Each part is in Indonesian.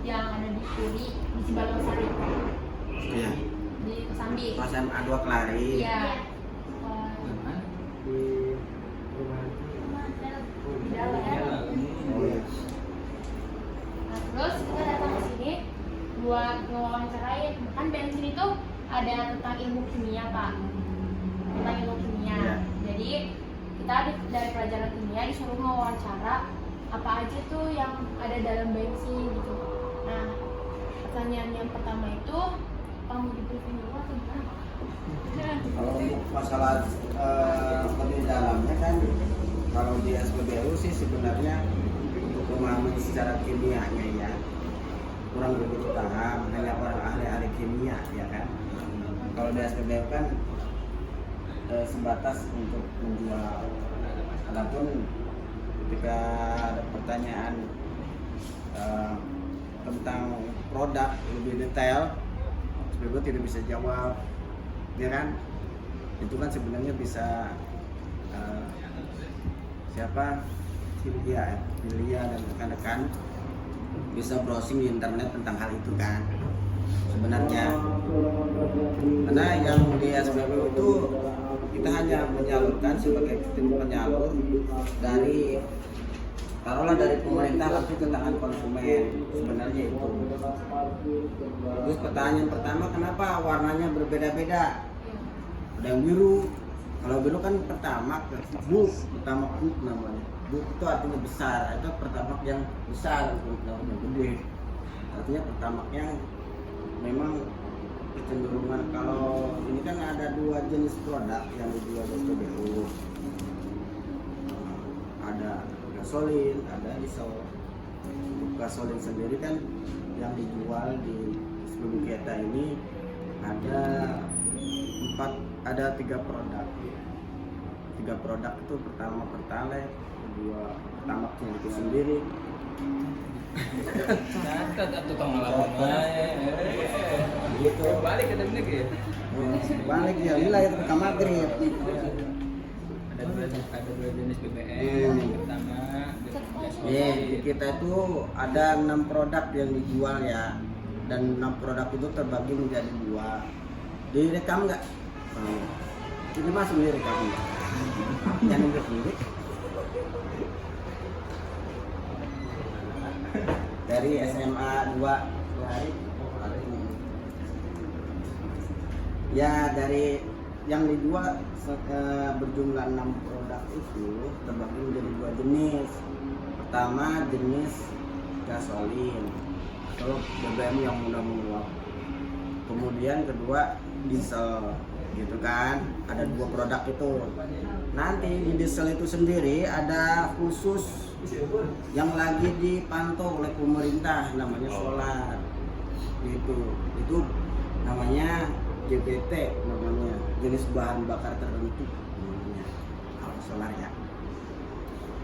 yang ada di Puri di Cibalong Sari. Iya. Di Kosambi. SMA 2 Kelari. Iya. Di rumah Di dalam. Oh iya. Nah, terus kita datang ke sini buat ngewawancarain. Kan bensin itu ada tentang ilmu kimia, Pak. Tentang ilmu kimia. Iya. Jadi kita dari pelajaran kimia disuruh ngewawancara apa aja tuh yang ada dalam bensin gitu. Nah, pertanyaan yang pertama itu kamu di briefing dulu atau gimana? Kalau masalah lebih dalamnya kan, kalau di SPBU sih sebenarnya untuk pemahaman secara kimianya ya kurang begitu paham, hanya orang ahli-ahli kimia ya kan. Kalau di SPBU kan sebatas untuk menjual. Adapun ketika ada pertanyaan tentang produk lebih detail, SPBU tidak bisa jawab, ya kan? Itu kan sebenarnya bisa siapa? Filia dan rekan-rekan bisa browsing di internet tentang hal itu kan. Sebenarnya, karena yang di SPBU itu kita hanya menyalurkan sebagai tim penyalur dari taruhlah dari pemerintah langsung ke tangan konsumen, sebenarnya itu. Terus pertanyaan pertama, kenapa warnanya berbeda-beda? Ada yang biru, kalau biru kan pertamax namanya. Buk itu artinya besar, itu pertamax yang besar, namanya gede. Artinya pertamax yang memang kecenderungan, kalau ini kan ada dua jenis produk yang dijual di SPBU. Ada gasolin, ada diesel. Untuk gasolin sendiri kan yang dijual di SPBU kita ini ada tiga produk. Tiga produk itu, pertama Pertalite, kedua Pertamaxnya itu sendiri. Catat tukang ngelawan Gitu. balik ke dalam negeri. Balik ya, lila itu ke maghrib. Ada dua jenis BBM. Yang pertama Di kita itu ada 6 produk yang dijual ya, dan 6 produk itu terbagi menjadi 2. Direkam nggak? Ini masuk direkam nggak? Yang lirik dari SMA 2 Kelari. Ya, dari yang dijual berjumlah 6 produk itu terbagi menjadi 2 jenis. Pertama jenis gasolin atau BBM yang mudah menguap. Kemudian kedua diesel, gitu kan. Ada 2 produk itu. Nanti di diesel itu sendiri ada khusus yang lagi dipantau oleh pemerintah, namanya solar. Itu namanya JBT, namanya jenis bahan bakar tertentu namanya, kalau solar ya.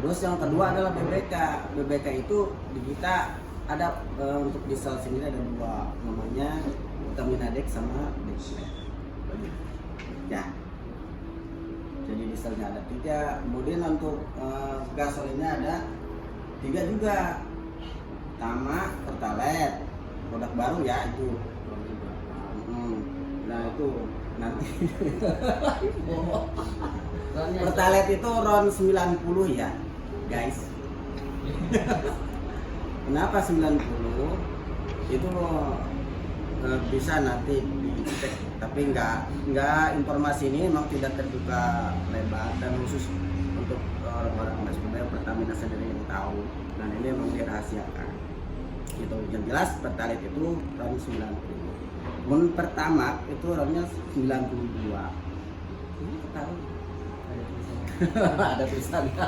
Terus yang kedua adalah BBK. BBK itu di kita ada untuk diesel sendiri ada 2, namanya Pertamina Dex sama Dexlet. Ya. Jadi dieselnya ada 3. Kemudian untuk gasolinnya ada 3 juga. Pertama Pertalite, produk baru ya itu. Nah itu nanti Pertalite itu RON 90 ya guys. Kenapa 90? Itu bisa nanti dicek, tapi nggak informasi ini memang tidak terbuka lebar dan khusus untuk orang-orang SPBU Pertamina sendiri yang tahu, dan ini memang dirahasiakan gitu. Yang jelas Pertalite itu RON 90. Pertamax itu RON-nya 92. Ini tahu ada tulisannya.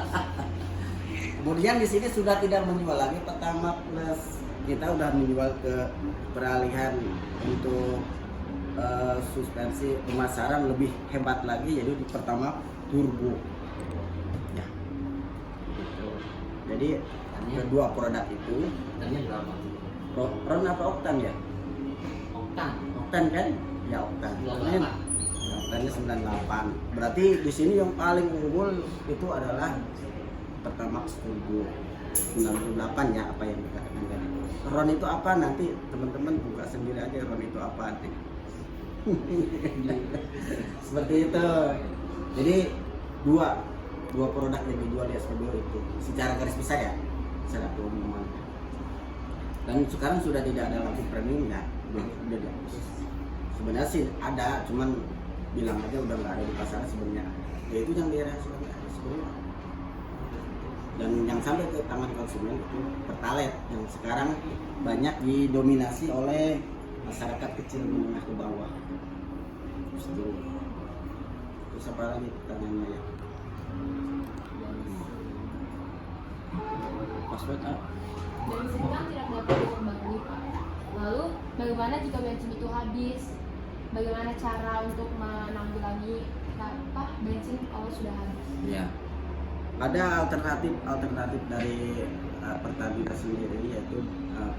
Kemudian di sini sudah tidak menjual lagi Pertamax Plus, kita udah menjual ke peralihan untuk suspensi pemasaran lebih hebat lagi, jadi di Pertamax Turbo ya gitu. Jadi kedua produk itu RON apa oktan ya? Oktan kan? Ya oktan. Oktannya 98. Berarti di sini yang paling unggul itu adalah Pertamax Turbo 98 ya, apa yang dikatakan tadi. RON itu apa, nanti teman-teman buka sendiri aja RON itu apa nanti. Seperti itu. Jadi dua produk yang dijual di SPBU itu secara garis besar ya, secara keumuman. Dan sekarang sudah tidak ada lagi premium ya, udah dihapus. Sebenarnya sih ada, cuman bilang aja udah nggak ada di pasaran sebenarnya. Ya itu yang daerah sebenarnya ada sebenarnya. Dan yang sampai ke tangan konsumen itu Pertalite yang sekarang banyak didominasi oleh masyarakat kecil menengah ke bawah. Terus apa lagi pertanyaannya ya? Password A. Bensin kan tidak dapat diperbarui, Pak. Lalu bagaimana jika bensin itu habis? Bagaimana cara untuk menanggulangi bensin kalau sudah habis? Ya, ada alternatif dari Pertamina sendiri, yaitu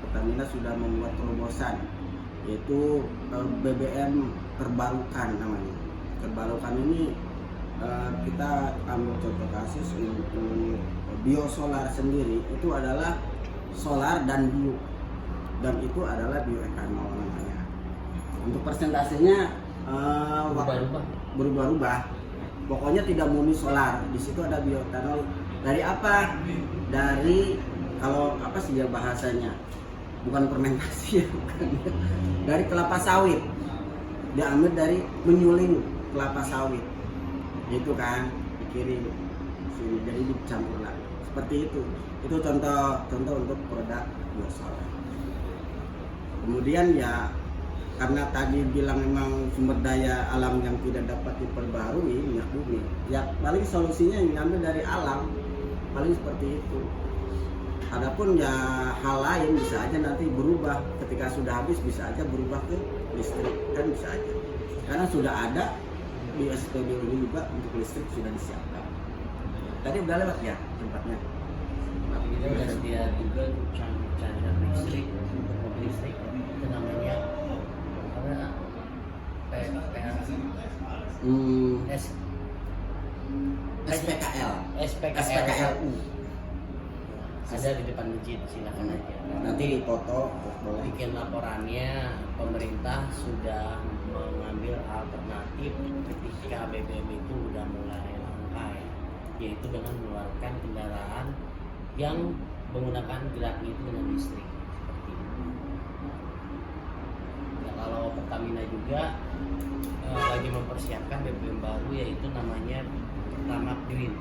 Pertamina sudah membuat terobosan, yaitu BBM terbarukan namanya. Terbarukan ini kita ambil contoh kasus untuk biosolar sendiri, itu adalah solar dan bio, dan itu adalah bioetanol namanya. Untuk persentasenya berubah-ubah. Pokoknya tidak murni solar. Di situ ada bioetanol. Dari apa? Dari kalau apa sih ya bahasanya? Bukan fermentasi ya, bukan. Dari kelapa sawit. Diambil dari menyuling kelapa sawit. Itu kan dikirim sini, jadi dicampur lagi. Seperti itu. Itu contoh untuk produk biosolar. Kemudian ya, karena tadi bilang memang sumber daya alam yang tidak dapat diperbarui, minyak bumi, ya paling solusinya yang diambil dari alam, paling seperti itu. Adapun ya hal lain bisa aja nanti berubah ketika sudah habis, bisa aja berubah ke listrik, kan bisa aja. Karena sudah ada di SPBU ini juga untuk listrik sudah disiapkan. Tadi udah lewat ya tempatnya. Kita udah sedia juga charger listrik, mobil listrik, itu namanya karena SPKLU. Ada di depan masjid, silakan aja. Nanti dipoto boleh. Bikin laporannya, pemerintah sudah mengambil alternatif ketika BBM itu udah mulai langka ya, yaitu dengan mengeluarkan kendaraan yang menggunakan geraknya itu dengan listrik seperti itu. Ya, kalau Pertamina juga lagi mempersiapkan BBM baru, yaitu namanya Pertamax Green,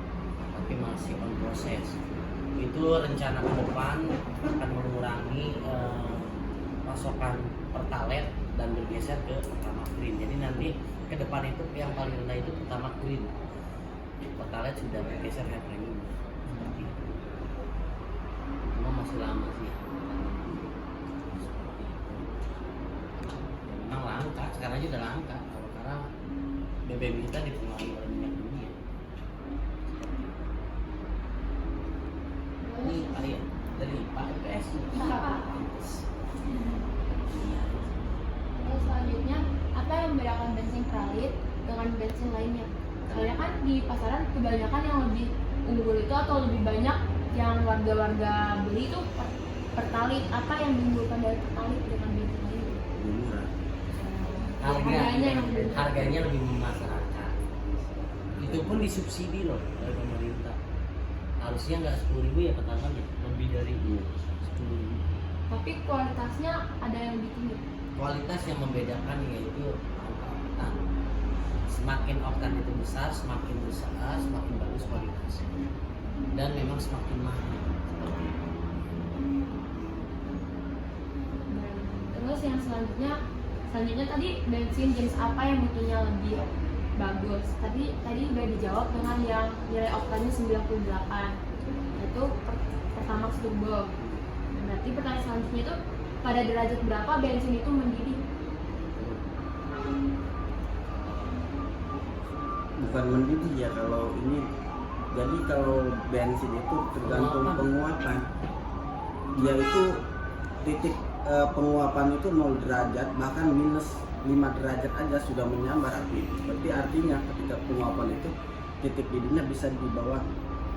tapi masih on proses. Itu rencana ke depan akan mengurangi pasokan Pertalite dan bergeser ke Pertamax Green. Jadi nanti ke depan itu yang paling rendah itu Pertamax Green. Pertalite sudah bergeser ke premium. Seperti itu. Cuma masih lama sih. Seperti itu. Ya, memang langka, sekarang aja udah langka. Kalau karena BBM kita dipengaruhi oleh minyak bumi ya. Ini Pak ya, dari Pak PS. Pak. Terus selanjutnya, apa yang membedakan bensin Pertalite dengan bensin lainnya? Soalnya kan di pasaran kebanyakan yang lebih unggul itu atau lebih banyak yang warga-warga beli itu Pertalite. Apa yang diunggulkan dari Pertalite dengan bensin lain? Murah. Harganya lebih memasyarakat. Itu pun disubsidi loh oleh pemerintah. Harusnya nggak 10.000 ya pertamanya, lebih dari 10.000. Tapi kualitasnya ada yang lebih tinggi. Kualitas yang membedakan yaitu angka oktan. Semakin oktan itu besar, semakin bagus kualitasnya. Dan memang semakin mahal. Seperti itu. Terus yang selanjutnya tadi bensin jenis apa yang mutunya lebih bagus? Tadi udah dijawab dengan yang nilai oktannya 98, yaitu Pertamax Turbo. Berarti pertanyaan selanjutnya itu pada derajat berapa bensin itu mendidih? Bukan mendidih ya kalau ini. Jadi kalau bensin itu tergantung penguapan. Dia itu titik penguapan itu 0 derajat, bahkan minus 5 derajat aja sudah menyambar api. Berarti artinya ketika penguapan itu titik didihnya bisa di bawah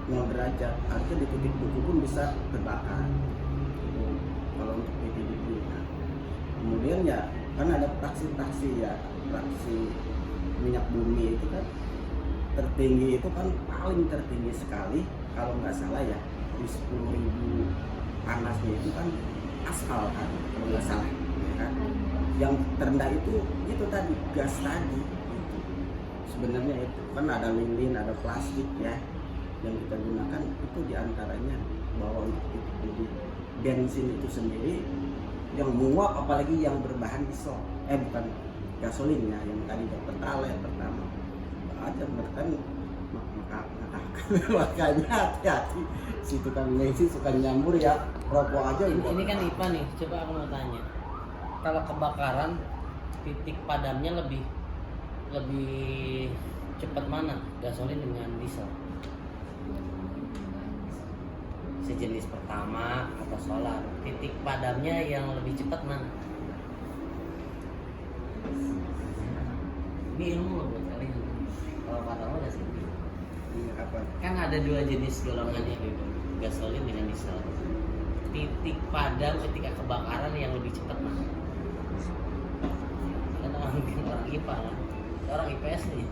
0 derajat, artinya di titik buku pun bisa terbakar. Kalau untuk titik buku, nah, kemudian ya kan ada fraksi-fraksi ya, fraksi minyak bumi itu kan tertinggi, itu kan paling tertinggi sekali kalau nggak salah ya di 10.000 panasnya itu kan aspal kan kalau nggak salah ya kan. Yang terendah itu tadi gas tadi gitu. Sebenarnya itu kan ada lilin, ada plastik ya yang kita gunakan, itu diantaranya bahwa untuk titik buku bensin itu sendiri yang menguap, apalagi yang berbahan diesel, bukan gasolin ya, yang tadi pertalite pertama aja kan, makanya hati-hati si tukang bensin suka nyambur ya, rokok aja Ini kan IPA nih, coba aku mau tanya. Kalau kebakaran titik padamnya lebih cepat mana? Gasolin dengan diesel? Sejenis pertama atau solar, titik padamnya yang lebih cepat mana? Ini ilmu loh buat kalian. Kalau kata lo udah sih. Ini apa? Kan ada 2 jenis golongannya, gasolin dengan diesel. Titik padam ketika kebakaran yang lebih cepat mana? Kan orang IPA kan? Orang IPS nih.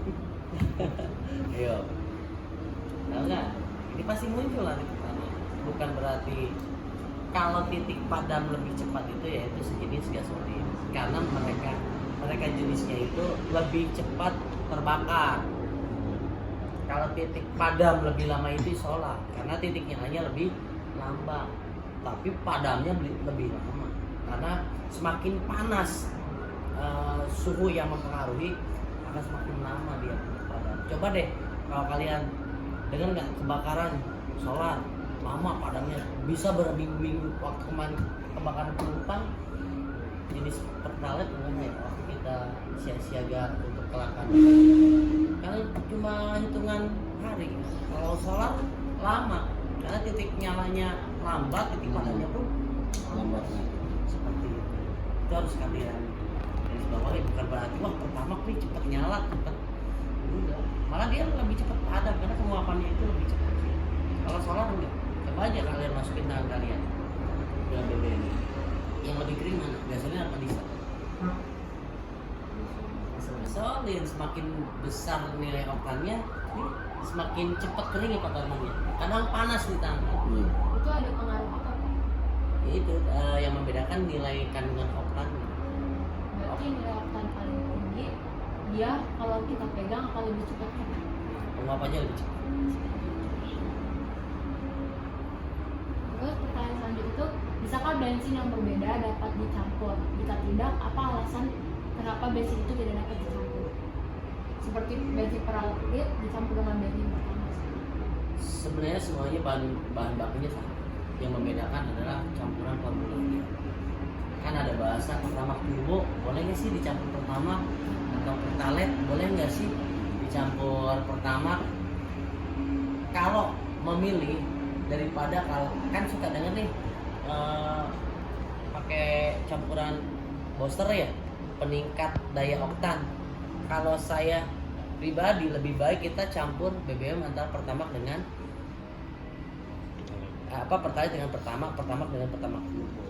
Ayo. Tahu nggak? Ini pasti muncul nanti pertanyaan. Bukan berarti kalau titik padam lebih cepat itu yaitu sejenis gasolin, karena mereka jenisnya itu lebih cepat terbakar. Kalau titik padam lebih lama itu solar, karena titik nyalanya lebih lambat, tapi padamnya lebih lama karena semakin panas suhu yang mempengaruhi akan semakin lama dia padam. Coba deh kalau kalian dengar nggak kebakaran solar lama padamnya bisa berminggu-minggu. Waktu kemarin kebakaran pelumpang jenis pertalite gimana ya, waktu kita siaga untuk kelangkaan karena cuma hitungan hari. Kalau solar lama karena titik nyalanya lambat, titik padamnya pun Lambat. seperti itu. Itu harus kalian garis bawahi, bukan berarti wah pertama nih cepat nyala cepat, enggak, malah dia lebih cepat padam karena penguapannya itu lebih cepat. Kalau solar enggak, coba aja kalian masukin tangan kalian ke BBM yang lebih kering mana, gasolin apa diesel? Gasolin. Semakin besar nilai oktannya nih, semakin cepat kering ya padamnya, kadang panas di tangan. Itu ada pengaruh apa Pak? Itu yang membedakan nilai kandungan oktannya. Berarti nilai oktan paling tinggi dia kalau kita pegang akan lebih cepat kan? Penguapannya lebih cepat. Terus pertanyaan selanjutnya itu, bisakah bensin yang berbeda dapat dicampur? Jika tidak, apa alasan kenapa bensin itu tidak dapat dicampur? Seperti bensin pertalite dicampur dengan bensin pertamax. Sebenarnya semuanya bahan bakunya sama. Yang membedakan adalah campuran formula. Kan ada bahasa pertama turbo, boleh nggak sih dicampur pertama? Atau pertalite, boleh nggak sih dicampur pertama? Kalau memilih daripada, kalau kan suka denger nih pakai campuran booster ya, peningkat daya oktan. Kalau saya pribadi lebih baik kita campur BBM antara pertamax dengan pertalite dengan pertamax dengan pertamax turbo.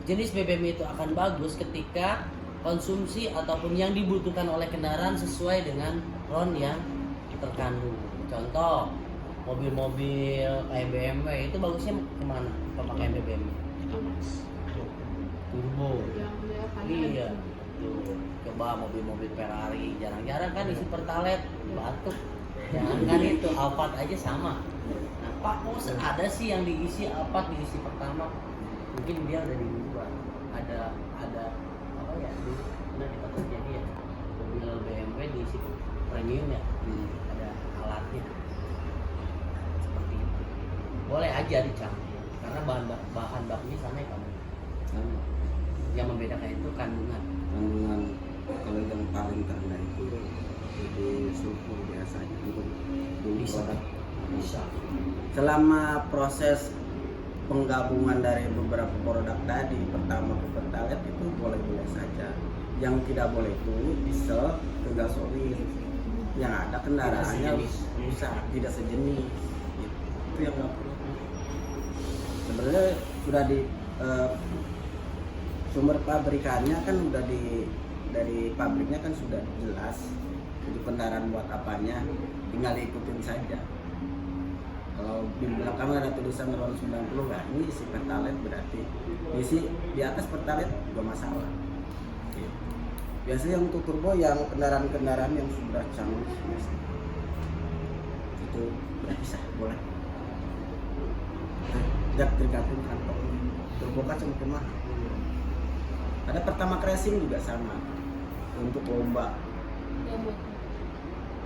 Jenis BBM itu akan bagus ketika konsumsi ataupun yang dibutuhkan oleh kendaraan sesuai dengan RON yang terkandung. Contoh mobil-mobil kayak BMW itu bagusnya kemana pemakaian BBM? Turbo. Iya. Tuh, coba mobil-mobil Ferrari jarang-jarang kan isi pertalite, batuk. Jangan kan itu, Alphard aja sama. Nah, Pak, kok ada sih yang diisi Alphard diisi pertama? Mungkin dia udah diubah. Ada apa ya? Nah, kita terjadi ya. Mobil BMW diisi premium ya. Ada alatnya. Seperti itu. Boleh aja dicampur karena bahan bakunya sama ya kamu. Sama. Yang membedakan itu kandungan. Kandungan kalau yang paling terendah itu di sulfur biasanya untuk produk. Bisa. Selama proses penggabungan dari beberapa produk tadi, pertama ke pertalite itu boleh-boleh saja. Yang tidak boleh itu diesel ke gasolin. yang ada kendaraannya Tidak sejenis. rusak, tidak sejenis. Itu yang nggak perlu. Sebenarnya sudah di sumber pabrikannya kan udah dari pabriknya kan sudah jelas jadi kendaraan buat apanya, tinggal ikutin saja. Kalau di belakang ada tulisan RON 90 lah, ini isi pertalite berarti isi di atas pertalite gak masalah. Biasanya untuk turbo yang kendaraan-kendaraan yang sudah canggih biasanya itu berarti sah, boleh. Gak tergantung kantong. Turbo kan semakin mahal. Ada pertama racing juga sama untuk lomba yang buat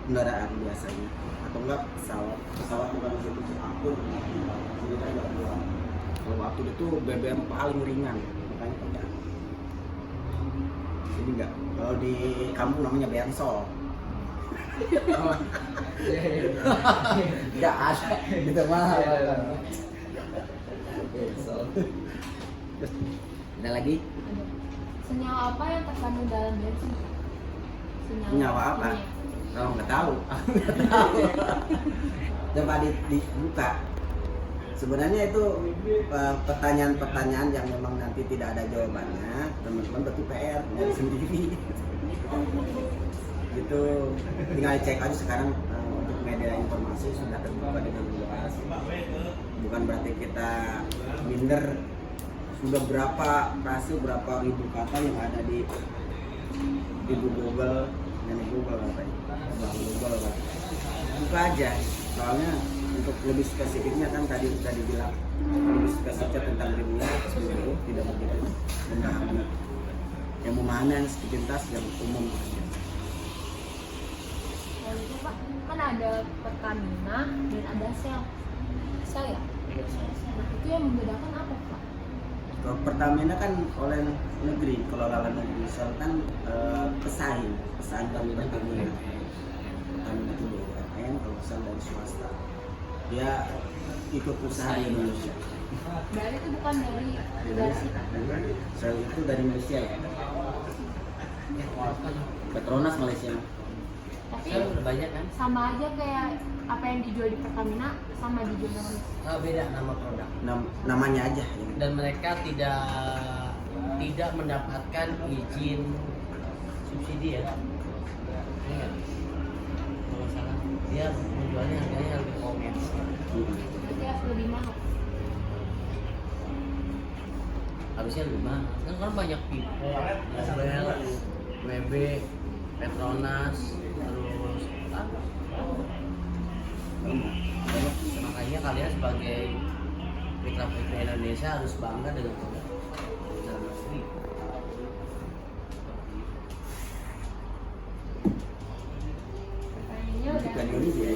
kendaraan biasanya atau enggak pesawat bukan situ akun jadi kan nggak buat. Kalau waktu itu BBM paling ringan makanya pegang. Jadi enggak, kalau di kampung namanya bensol. Enggak ada gitu mahal. Bensol. Terus ada lagi? ada. Senyawa apa yang terkandung dalam bensin? Senyawa apa? kimia. Kalau nggak tahu, nggak tahu. Coba dibuka. Sebenarnya itu pertanyaan-pertanyaan yang memang nanti tidak ada jawabannya, teman-teman berarti PR nyari sendiri. Gitu. Tinggal cek aja sekarang untuk media informasi sudah terbuka dengan luas. Bukan berarti kita minder. Sudah berapa frase, berapa ribu kata yang ada di Google dan di Google Google apa? Buka aja, soalnya untuk lebih spesifiknya kan tadi bilang lebih spesifiknya tentang dunia seluruh tidak begitu memahami yang memahami sepintas yang umum aja. Kalau itu Pak, kan ada Pertamina dan ada Shell ya? Nah, itu yang membedakan apa Pak? Kalau Pertamina kan oleh negeri, kalau oleh negeri, Shell kan pesaing dari Pertamina. Pertamina itu BUMN, kalau Shell dari swasta. Dia ikut usaha di Indonesia. Berarti itu bukan dari kita. Shell itu dari Malaysia ya. Petronas Malaysia. Tapi Kan udah banyak kan? sama aja kayak apa yang dijual di Pertamina sama dijual di Malaysia. Beda nama produk. Namanya aja. Dan mereka tidak mendapatkan izin subsidi ya. Iya. Kalau salah dia menjualnya harganya lebih komersial. Berarti harus lebih mahal. Harusnya lebih mahal. Kan banyak Pipo, Nobel, WB, Petronas, terus apa? Makanya kalian sebagai mitra Indonesia harus bangga dengan produk dalam negeri. Pertanyaannya udah. Bukan Indonesia